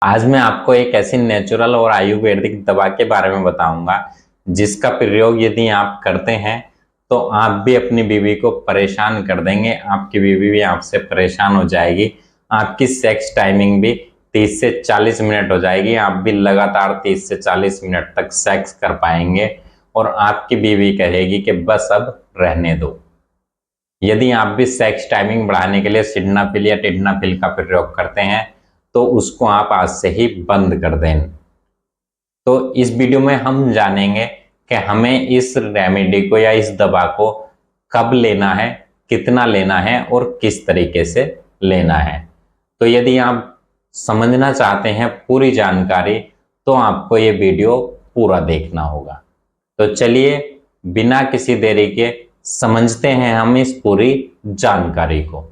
आज मैं आपको एक ऐसी नेचुरल और आयुर्वेदिक दवा के बारे में बताऊंगा जिसका प्रयोग यदि आप करते हैं तो आप भी अपनी बीवी को परेशान कर देंगे। आपकी बीवी भी आपसे परेशान हो जाएगी। आपकी सेक्स टाइमिंग भी 30 से 40 मिनट हो जाएगी। आप भी लगातार 30 से 40 मिनट तक सेक्स कर पाएंगे और आपकी बीवी कहेगी कि बस अब रहने दो। यदि आप भी सेक्स टाइमिंग बढ़ाने के लिए सिडनाफिल या टेडनाफिल का प्रयोग करते हैं तो उसको आप आज से ही बंद कर दें। तो इस वीडियो में हम जानेंगे कि हमें इस रेमेडी को या इस दवा को कब लेना है, कितना लेना है और किस तरीके से लेना है। तो यदि आप समझना चाहते हैं पूरी जानकारी तो आपको ये वीडियो पूरा देखना होगा। तो चलिए बिना किसी देरी के समझते हैं हम इस पूरी जानकारी को।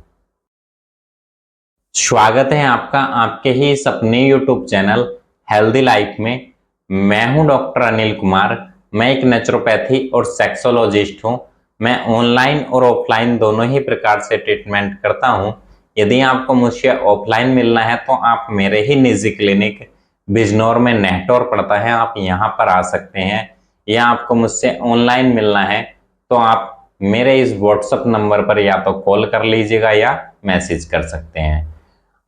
स्वागत है आपका आपके ही इस अपने YouTube चैनल हेल्दी लाइफ में। मैं हूं डॉक्टर अनिल कुमार। मैं एक नेचुरोपैथी और सेक्सोलॉजिस्ट हूं। मैं ऑनलाइन और ऑफलाइन दोनों ही प्रकार से ट्रीटमेंट करता हूं। यदि आपको मुझसे ऑफलाइन मिलना है तो आप मेरे ही निजी क्लिनिक बिजनौर में नेहटौर पड़ता है, आप यहां पर आ सकते हैं। या आपको मुझसे ऑनलाइन मिलना है तो आप मेरे इस व्हाट्सएप नंबर पर या तो कॉल कर लीजिएगा या मैसेज कर सकते हैं।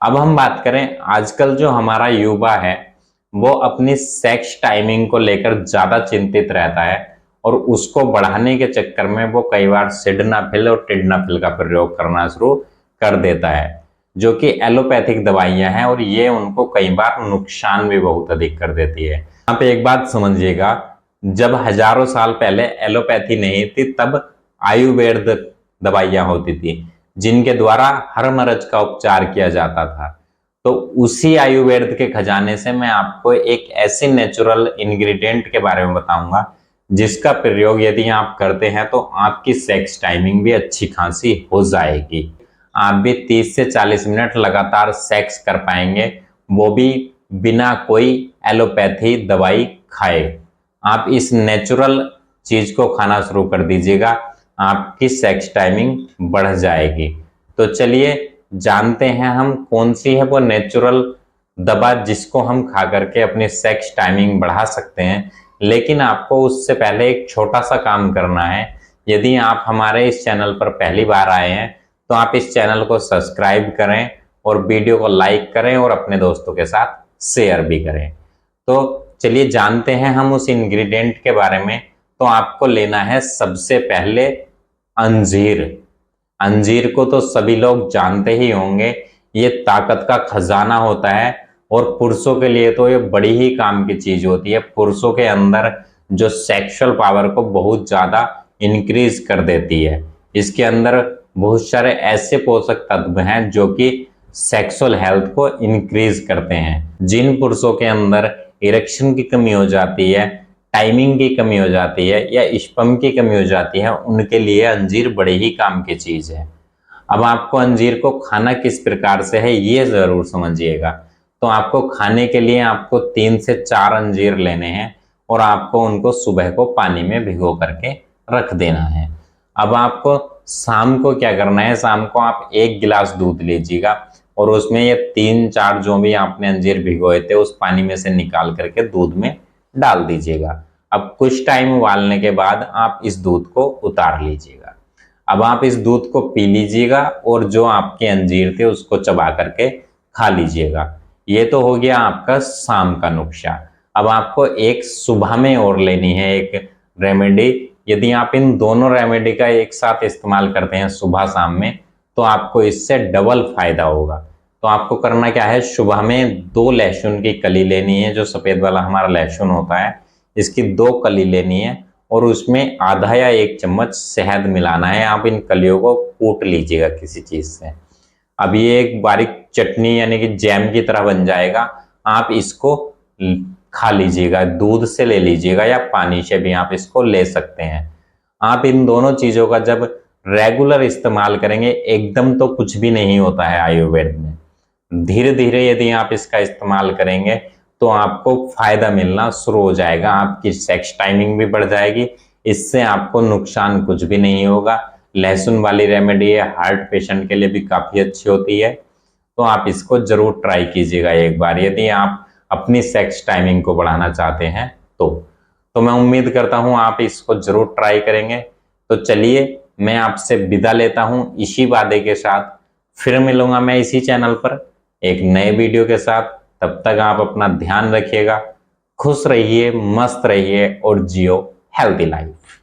अब हम बात करें, आजकल जो हमारा युवा है वो अपनी सेक्स टाइमिंग को लेकर ज्यादा चिंतित रहता है और उसको बढ़ाने के चक्कर में वो कई बार सिडनाफिल और टिडनाफिल का प्रयोग करना शुरू कर देता है, जो कि एलोपैथिक दवाइयां हैं और ये उनको कई बार नुकसान भी बहुत अधिक कर देती है। आप एक बात समझिएगा, जब हजारों साल पहले एलोपैथी नहीं थी तब आयुर्वेद दवाइयां होती थी जिनके द्वारा हर मर्ज का उपचार किया जाता था। तो उसी आयुर्वेद के खजाने से मैं आपको एक ऐसे नेचुरल इंग्रेडिएंट के बारे में बताऊंगा जिसका प्रयोग यदि आप करते हैं तो आपकी सेक्स टाइमिंग भी अच्छी खासी हो जाएगी। आप भी 30 से 40 मिनट लगातार सेक्स कर पाएंगे, वो भी बिना कोई एलोपैथी दवाई खाए। आप इस नेचुरल चीज को खाना शुरू कर दीजिएगा, आपकी सेक्स टाइमिंग बढ़ जाएगी। तो चलिए जानते हैं हम कौन सी है वो नेचुरल दवा जिसको हम खा करके अपनी सेक्स टाइमिंग बढ़ा सकते हैं। लेकिन आपको उससे पहले एक छोटा सा काम करना है। यदि आप हमारे इस चैनल पर पहली बार आए हैं तो आप इस चैनल को सब्सक्राइब करें और वीडियो को लाइक करें और अपने दोस्तों के साथ शेयर भी करें। तो चलिए जानते हैं हम उस इंग्रेडिएंट के बारे में। तो आपको लेना है सबसे पहले अंजीर। अंजीर को तो सभी लोग जानते ही होंगे, ये ताकत का खजाना होता है और पुरुषों के लिए तो ये बड़ी ही काम की चीज होती है। पुरुषों के अंदर जो सेक्सुअल पावर को बहुत ज्यादा इंक्रीज कर देती है। इसके अंदर बहुत सारे ऐसे पोषक तत्व हैं जो कि सेक्सुअल हेल्थ को इंक्रीज करते हैं। जिन पुरुषों के अंदर इरेक्शन की कमी हो जाती है, टाइमिंग की कमी हो जाती है या स्पर्म की कमी हो जाती है, उनके लिए अंजीर बड़े ही काम की चीज है। अब आपको अंजीर को खाना किस प्रकार से है ये जरूर समझिएगा। तो आपको खाने के लिए आपको 3 से 4 अंजीर लेने हैं और आपको उनको सुबह को पानी में भिगो करके रख देना है। अब आपको शाम को क्या करना है, शाम को आप 1 गिलास दूध लीजिएगा और उसमें ये 3-4 जो भी आपने अंजीर भिगोए थे उस पानी में से निकाल करके दूध में डाल दीजिएगा। अब कुछ टाइम उबालने के बाद आप इस दूध को उतार लीजिएगा। अब आप इस दूध को पी लीजिएगा और जो आपके अंजीर थे उसको चबा करके खा लीजिएगा। ये तो हो गया आपका शाम का नुस्खा। अब आपको एक सुबह में और लेनी है एक रेमेडी। यदि आप इन दोनों रेमेडी का एक साथ इस्तेमाल करते हैं सुबह शाम में तो आपको इससे डबल फायदा होगा। तो आपको करना क्या है, सुबह में 2 लहसुन की कली लेनी है, जो सफेद वाला हमारा लहसुन होता है इसकी 2 कली लेनी है और उसमें आधा या 1 चम्मच शहद मिलाना है। आप इन कलियों को कूट लीजिएगा किसी चीज से। अब ये एक बारीक चटनी यानी कि जैम की तरह बन जाएगा। आप इसको खा लीजिएगा, दूध से ले लीजिएगा या पानी से भी आप इसको ले सकते हैं। आप इन दोनों चीजों का जब रेगुलर इस्तेमाल करेंगे, एकदम तो कुछ भी नहीं होता है आयुर्वेद में, धीरे धीरे यदि आप इसका इस्तेमाल करेंगे तो आपको फायदा मिलना शुरू हो जाएगा। आपकी सेक्स टाइमिंग भी बढ़ जाएगी, इससे आपको नुकसान कुछ भी नहीं होगा। लहसुन वाली रेमेडी है, हार्ट पेशेंट के लिए भी काफी अच्छी होती है। तो आप इसको जरूर ट्राई कीजिएगा एक बार, यदि आप अपनी सेक्स टाइमिंग को बढ़ाना चाहते हैं तो मैं उम्मीद करता हूं आप इसको जरूर ट्राई करेंगे। तो चलिए मैं आपसे विदा लेता हूं इसी वादे के साथ, फिर मिलूंगा मैं इसी चैनल पर एक नए वीडियो के साथ। तब तक आप अपना ध्यान रखिएगा, खुश रहिए, मस्त रहिए और जियो हेल्दी लाइफ।